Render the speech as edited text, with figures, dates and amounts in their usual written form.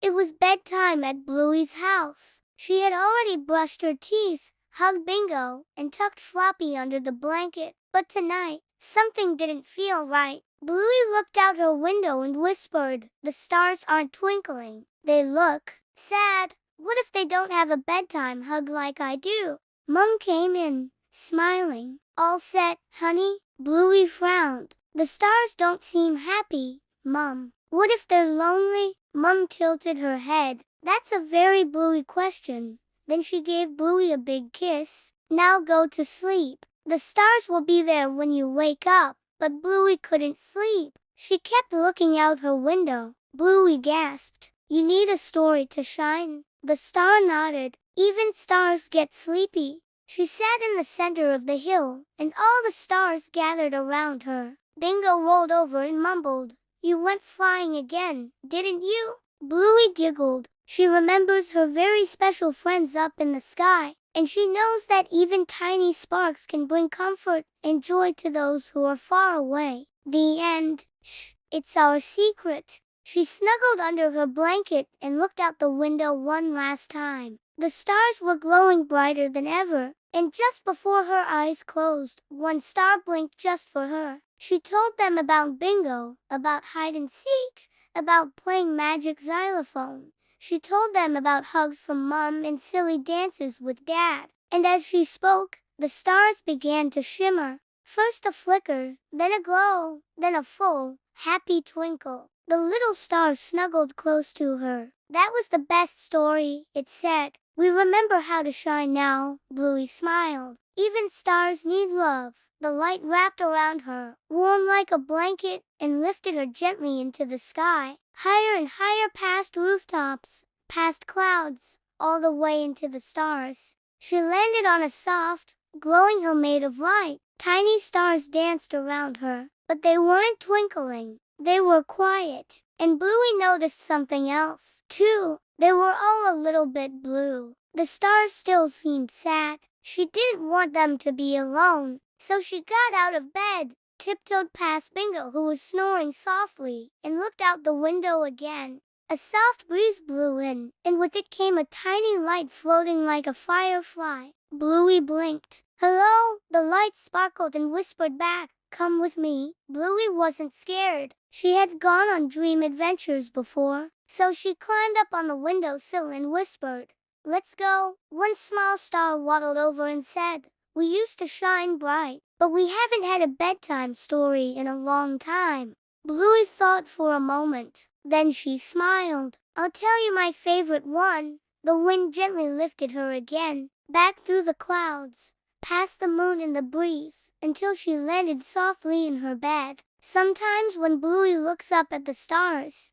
It was bedtime at Bluey's house. She had already brushed her teeth, hugged Bingo, and tucked Floppy under the blanket. But tonight, something didn't feel right. Bluey looked out her window and whispered, "The stars aren't twinkling. They look sad. What if they don't have a bedtime hug like I do?" Mum came in, smiling. "All set, honey?" Bluey frowned. "The stars don't seem happy, Mum. What if they're lonely?" Mum tilted her head. "That's a very Bluey question." Then she gave Bluey a big kiss. "Now go to sleep. The stars will be there when you wake up." But Bluey couldn't sleep. She kept looking out her window. Bluey gasped, "You need a story to shine." The star nodded. "Even stars get sleepy." She sat in the center of the hill, and all the stars gathered around her. Bingo rolled over and mumbled, "You went flying again, didn't you?" Bluey giggled. She remembers her very special friends up in the sky, and she knows that even tiny sparks can bring comfort and joy to those who are far away. The end. Shh, it's our secret. She snuggled under her blanket and looked out the window one last time. The stars were glowing brighter than ever, and just before her eyes closed, one star blinked just for her. She told them about Bingo, about hide and seek, about playing magic xylophone. She told them about hugs from Mom and silly dances with Dad. And as she spoke, the stars began to shimmer. First a flicker, then a glow, then a full, happy twinkle. The little stars snuggled close to her. "That was the best story," it said. "We remember how to shine now." Bluey smiled. "Even stars need love." The light wrapped around her, warm like a blanket, and lifted her gently into the sky. Higher and higher past rooftops, past clouds, all the way into the stars. She landed on a soft, glowing hill made of light. Tiny stars danced around her, but they weren't twinkling. They were quiet. And Bluey noticed something else, too. They were all a little bit blue. The stars still seemed sad. She didn't want them to be alone, so she got out of bed, tiptoed past Bingo, who was snoring softly, and looked out the window again. A soft breeze blew in, and with it came a tiny light floating like a firefly. Bluey blinked. "Hello!" The light sparkled and whispered back, "Come with me." Bluey wasn't scared. She had gone on dream adventures before, so she climbed up on the windowsill and whispered, "Let's go." One small star waddled over and said, "We used to shine bright, but we haven't had a bedtime story in a long time." Bluey thought for a moment. Then she smiled. "I'll tell you my favorite one." The wind gently lifted her again, back through the clouds, past the moon and the breeze, until she landed softly in her bed. Sometimes when Bluey looks up at the stars,